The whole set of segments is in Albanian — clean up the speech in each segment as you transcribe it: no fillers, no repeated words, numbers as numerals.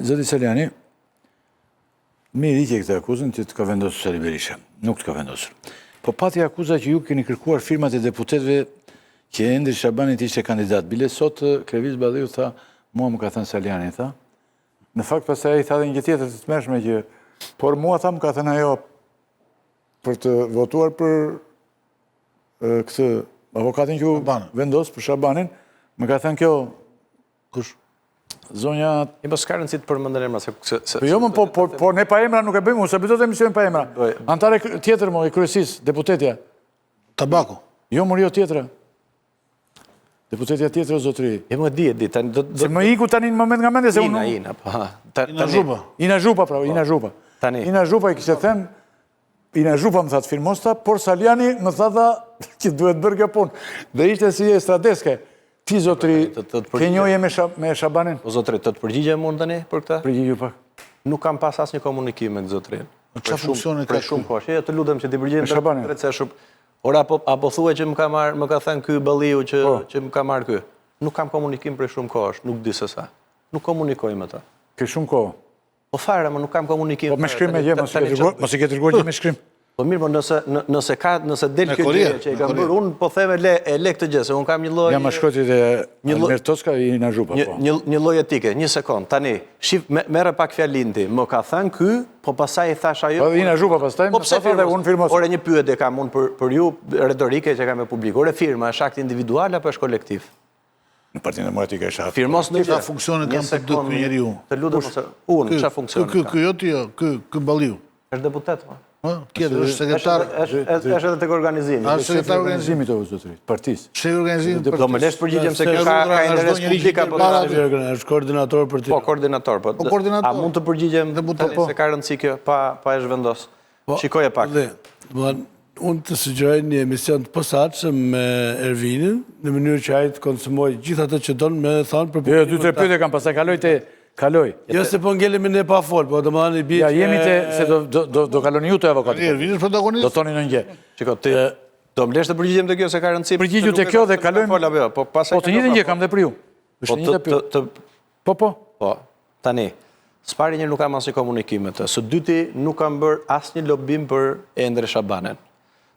zoti Saliani, mirë ikje këtë akuzën që të ka vendosur Sali Berisha. Nuk të ka vendosur. Po pati akuza që ju keni kërkuar firmat e deputetëve që Endri Shabanit ishte kandidat. Bile sot Klevis Balliu tha, mua më ka thënë Saliani, tha. Në fakt pastaj ai tha dhe një tjetër të tmerrshme që por mua tha më ka thënë ajo për të votuar për këtë avokatin që vendos për Shabanin, më ka thënë kjo kush zonja... I po s'ka rëndësi të përmendën emra se... Po jo, po ne pa emra nuk e bëjmë, se bëjtë të emision pa emra. Antare tjetër më, i kryesis, deputetja. Tabaku. Jo, mërë jo tjetëra. Deputetja tjetër o zotëri. E më di. Se më iku tani në moment nga mende se unë... Ina, po. Ina Zhupa. Ina Zhupa, pra, Ina Zhupa. Ina Zhupa i kështë them, Ina Zhupa më thatë firmosta, por Saliani më thatë që duhet bërë kjo punë. Dhe ishte si e stradeske. Ti, zotëri, ke njoje me Shabanin? O zotëri, të të përgjigje mund tani për këta? Përgjigju pak. Nuk kam pas asnjë komunikim me zotërin. Qa funksione ka shumë kohë. Të lutem që t'i përgjigjem me Shabanin. Ora, apo thuaj që më ka thënë ky Balliu që më ka marrë ky. Nuk kam komunikim për shumë kohësh, nuk di se sa. Nuk komunikoj me ta. Ke shumë kohë? Po fare, më nuk kam komunikim. Po me shkrim me gjë, mos i ke dërguar gjë me shkrim. Po mirë, nëse del kjo gjë që i kam bërë, unë po theme e këtë gjë, se unë kam një lloj... Ja ma shkoti dhe Almer Toska i Ina Zhupa, po. Një lloj etike, një sekond, tani, shif, merre pak fjalin ti, më ka thënë ky, po pasaj i thash ajo... Po Ina Zhupa pastaj, po pse firmos? Ore një pyetje kam unë për ju, retorike që kam me publik. Ore firma, është akt individual apo është kolektiv? Në Partinë Demokratike është akt. Firmos në Qa funksione kam për dy ky njeriu? Të lutem ose unë, çfarë funksione kam? Ky jo ti jo, ky Balliu. Është deputet, po. Tjetër, është sekretar... është edhe tek organizimi. Është sekretar organizimit të zotërit, partisë. Shef organizimit partisë. Do më lesh përgjigjem se kjo ka interes publik apo... është koordinator për ti. Po, koordinator. A mund të përgjigjem tani se ka rëndësi kjo, pa e zhvendos? Shikoje pak. Unë të sugjeroj një emision të posaçëm me Ervinin, në mënyrë që ai të konsumoj gjithë atë që don me thonë për... Jo, 2-3 pyetje kam pastaj kaloj. Jo se po ngelemi ne pa fol, po domethënë i bie. Ja jemi se do kaloni ju te avokati. Ervini është protagonist. Do thoni në një gjë. Shiko, ti do më lesh të përgjigjem te kjo se ka rëndësi. Përgjigju te kjo dhe kalojmë. Po të njëjtën gjë kam dhe për ju. Është një pyetje. Po. Tani, s'pari një nuk kam asnjë komunikim me të. Së dyti nuk kam bërë asnjë lobim për Endri Shabanin.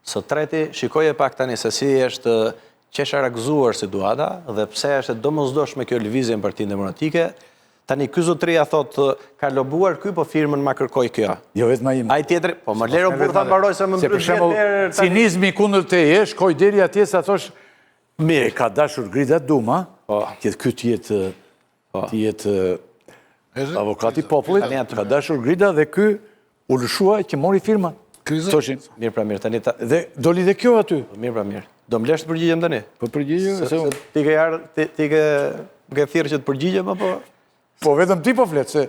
Së treti, shikoje pak tani se si është qesharakzuar situata dhe pse është domosdoshme kjo lëvizje në Partinë Demokratike. Tani, ky zotëria thotë, ka lobuar ky, po firmën ma kërkoj kjo. Jo, vetë ma ime. Ai tjetëri, po më lero burë ta mbaroj se më ndrysh vjetër... Cinizmi kundër te e, shkoj deri atje sa thosh, mirë, ka dashur Grida Duma, që ky tjetë avokati popullit, ka dashur Grida dhe ky u lëshua që mori firma. Thoshin. Mirë pra mirë, tani... Dhe doli dhe kjo aty. Mirë pra mirë. Do më lesh të përgjigjem tani? Po përgjigjem. Ti ke thirrë që të përgjigjem, apo... Po vetëm ti po flet, se...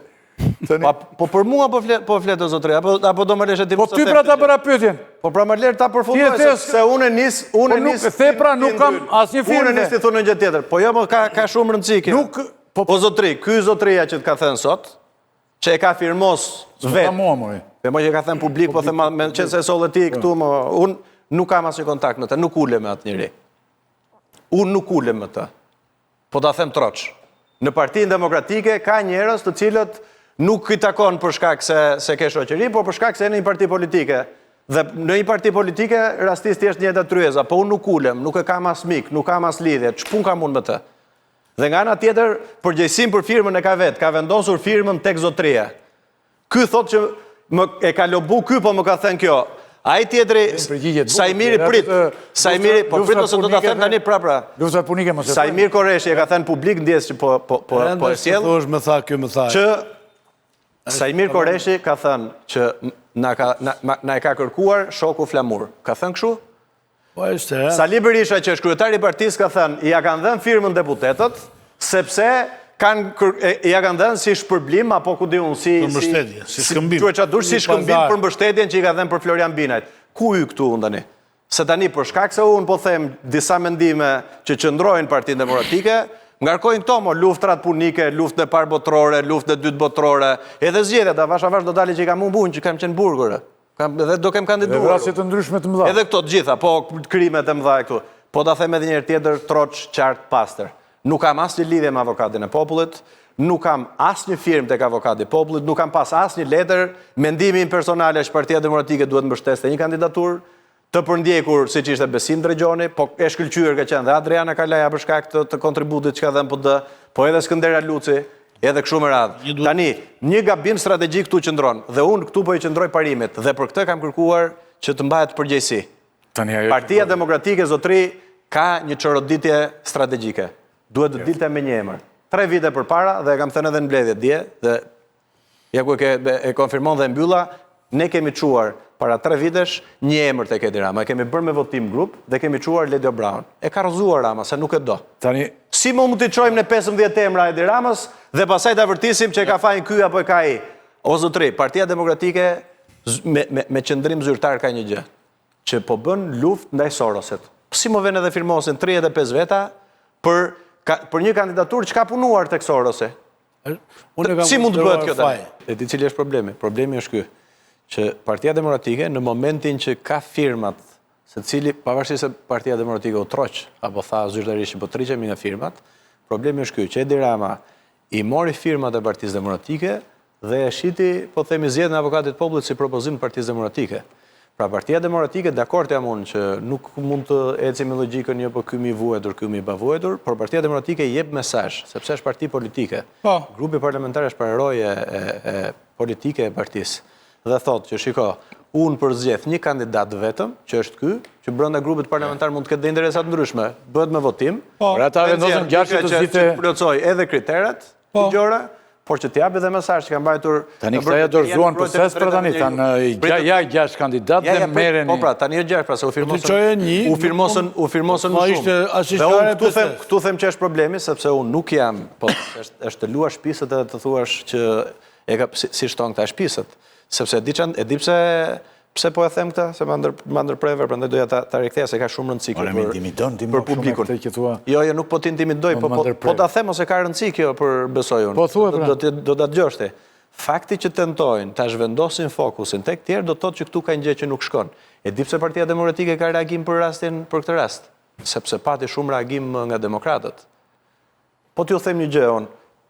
Po për mua po flet o zotëri, apo do më leshe ti... Po ty pra ta bëra pyetjen. Po pra më lerë ta përfundoj, se unë nis... Po nuk the pra nuk kam asnjë firmë. Unë nis të thunë një gjë tjetër, po jo më ka shumë rëndësi kjo. O zotëri, ky zotëria që të ka thënë sot, që e ka firmos vetë... Mua, mori. Pe më që ka thënë publik, po thëma me qenë se solle ti këtu, unë nuk kam asnjë kontakt me të, nuk ule me atë njëri. Unë nuk ule me të. Po ta them troç. Në Partinë Demokratike ka njerëz të cilët nuk i takon për shkak se ke shoqëri, por për shkak se në një parti politike. Dhe në një parti politike rastisht thjesht njëta tryeza, po unë nuk ulem, nuk e kam as mik, nuk kam as lidhje, ç'pun kam unë me të. Dhe nga ana tjetër, përgjegjësinë për firmën e ka vet, ka vendosur firmën tek zotëria. Ky thotë që e ka lobu ky, po më ka thënë kjo. Ai tjetri, Sajmiri prit, po prit ose do ta them tani prapra. Lufta punike mos e. Sajmir Koreshi e ka thënë publik ndjes që po e sjell. Thosh më tha kjo më tha. Që Sajmir Koreshi ka thënë që na e ka kërkuar shoku Flamur. Ka thënë kështu? Po është. Sali Berisha që është kryetari i partisë ka thënë ja kanë dhënë firmën deputetët sepse ja kanë dhënë si shpërblim, apo ku di unë, si shkëmbim. Si shkëmbim për mbështetjen që i ka dhënë për Florian Binajt. Ku y këtu unë tani? Se tani për shkak se unë po them disa mendime që qëndrojnë Partinë Demokratike, ngarkojnë këto luftrat punike, luftën e parë botërore, luftën e dytë botërore, edhe zgjedhjet, avash do dali që i kam unë bunj, që kam qenë burgër. Edhe do kem kandiduar. Dhe vrasje të ndryshme të mëdha. Edhe këto të gjitha, po krimet e mëdha këtu. Po ta them edhe një herë tjetër, troç, qartë, pastër. Nuk kam asnjë lidhje me avokatin e popullit, nuk kam asnjë firmë tek avokati i popullit, nuk kam pas asnjë letër, mendimin personal është Partia Demokratike duhet mbështeste një kandidaturë të përndjekur siç ishte Besim Drejgjoni, po e shkëlqyer ka qenë dhe Adriana Kalaja për shkak të kontributit që ka dhënë PD, po edhe Skënder Aluci, edhe kështu me radhë. Tani, një gabim strategjik këtu qëndron, dhe unë këtu po i qëndroj parimit, dhe për këtë kam kërkuar që të mbahet përgjegjësi. Partia Demokratike, zotri, ka një çoroditje strategjike. Duhet të dilte me një emër. 3 vite përpara, dhe e kam thënë edhe në mbledhje dje, dhe ja ku e konfirmon dhe mbylla, ne kemi çuar para 3 vitesh një emër tek Edi Rama. E kemi bërë me votim grup dhe kemi çuar Ledio Brown. E ka rrëzuar Rama, se nuk e do. Tani, si mund t'i çojmë në 15 emra Edi Ramës dhe pastaj ta vërtisim që e ka fajin ky apo e ka ai. O zotri, Partia Demokratike me qëndrim zyrtar ka një gjë, që po bën luftë ndaj Sorosit. Si më vjen edhe firmosin 35 veta për një kandidaturë që ka punuar tek Sorosi. Si mund të bëhet kjo tani? E di cili është problemi? Problemi është ky, që Partia Demokratike në momentin që ka firmat, secili pavarësisht se Partia Demokratike u troq apo tha zyrtarisht që po triqemi nga firmat, problemi është ky, që Edi Rama i mori firmat e Partisë Demokratike dhe e shiti, po themi, zgjedhjen e avokatit të popullit si propozim të Partisë Demokratike. Pra Partia Demokratike, dakord jam unë që nuk mund të ecim me logjikën jo po ky mi vuetur, ky mi pavuetur, por Partia Demokratike jep mesazh, sepse është parti politike. Grupi parlamentar është pararoje e politike e partisë. Dhe thotë që shiko, unë përzgjedh një kandidat vetëm, që është ky, që brenda grupit parlamentar mund të ketë interesa të ndryshme, bëhet me votim. Por ata vendosen gjashtë të që plotësoj edhe kriteret ligjore, por që t'japi dhe mesazh që ka mbajtur. Tani këta ja dorëzuan proces për tani, tani ja 6 kandidat dhe merreni. Po pra, tani është 6, pra se u firmosën më shumë. Dhe unë këtu them që është problemi, sepse unë nuk jam, po është të luash shpisët edhe të thuash që e ka si shton këta shpisët, sepse e di pse po e them këtë, se më ndërpreve, prandaj doja ta riktheja se ka shumë rëndësi për publikun. Jo, nuk po t'intimidoj, po ta them ose ka rëndësi kjo për besoj unë. Po thua pra. Do ta dëgjosh ti. Fakti që tentojnë ta zhvendosin fokusin tek tjerë do të thotë që këtu ka një gjë që nuk shkon. E di pse Partia Demokratike ka reagim për këtë rast, sepse pati shumë reagim nga demokratët. Po t'ju them një gjë unë,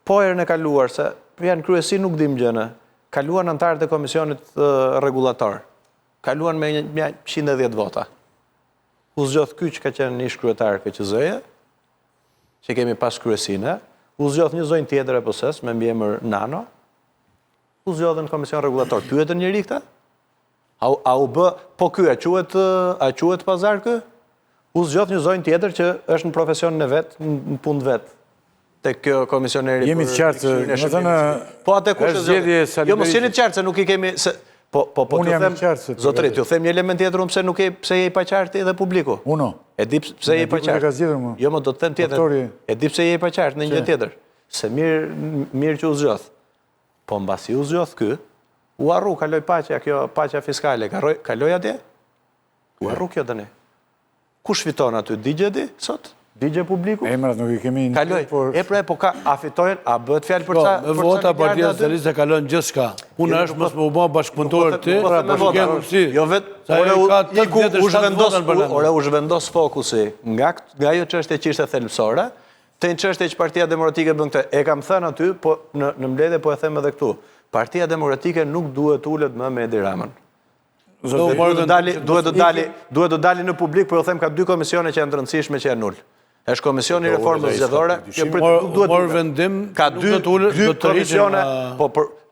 po herën e kaluar se janë kryesi nuk dim gjënë, kaluan antarët e komisionit rregullator. Kaluan me 110 vota. U zgjodh ky që ka qenë ish kryetar KQZ-je, që kemi pas kryesinë, u zgjodh një zonjë tjetër e POSES me mbiemër Nano, u zgjodhën në komision rregullator. Pyetën njëri këta? A u bë, po ky a quhet pazar ky? U zgjodh një zonjë tjetër që është në profesionin e vet, në punë vet. Tek kjo komisioneri. Jemi të qartë, më thënë. Po atë kush e zgjodh? Jo, mos jeni të qartë se nuk i kemi Po t'ju them, zotri, t'ju them një element tjetër pse je i paqartë edhe publiku. Uno. E di pse je i paqartë. Jo, më do të them tjetër. E di pse je i paqartë në një tjetër. Se mirë që u zgjodh. Po mbasi u zgjodh ky, u harru, kaloi paqja, kjo paqja fiskale, kaloi atje? U harru kjo tani. Kush fiton aty? Digje di sot? Digje publiku? Emrat nuk i kemi në kaloj. Po ka, a fitojnë, a bëhet fjalë për ca? Me vota Partia Socialiste kalon gjithçka. Unë është mos më u bë bashkëpunëtor ti, jo vetë, u zhvendos fokusi nga ajo çështje që ishte thelbësore, te një çështje që Partia Demokratike bën këtë. E kam thënë aty, po në mbledhje po e them edhe këtu. Partia Demokratike nuk duhet ulet më me Edi Ramën. Duhet të dali në publik, po ju them ka 2 komisione që janë të rëndësishme që janë nul. Është komisioni i reformës zgjedhore, duhet vendim, ka 2 komisione,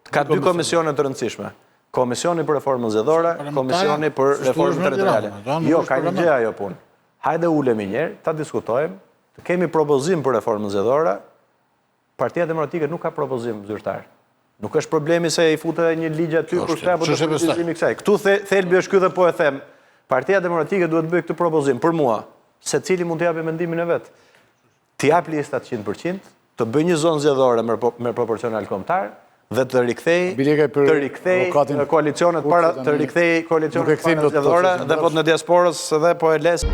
ka 2 komisione të rëndësishme. Komisioni për reformën zgjedhore, komisioni për reformën territoriale. Jo, ka një gjë ajo punë. Hajde ulemi një herë, ta diskutojmë, të kemi propozim për reformën zgjedhore. Partia Demokratike nuk ka propozim zyrtar. Nuk është problemi se i futë një ligj aty për shkak të propozimit kësaj. Këtu thelbi është ky dhe po e them. Partia Demokratike duhet bëjë këtë propozim për mua. Secili mund të japë mendimin e vet. Të jap listat 100%, të bëjë një zonë zgjedhore me proporcional kombëtar dhe të rikthej koalicionet para zgjedhore dhe po në diasporës dhe po e les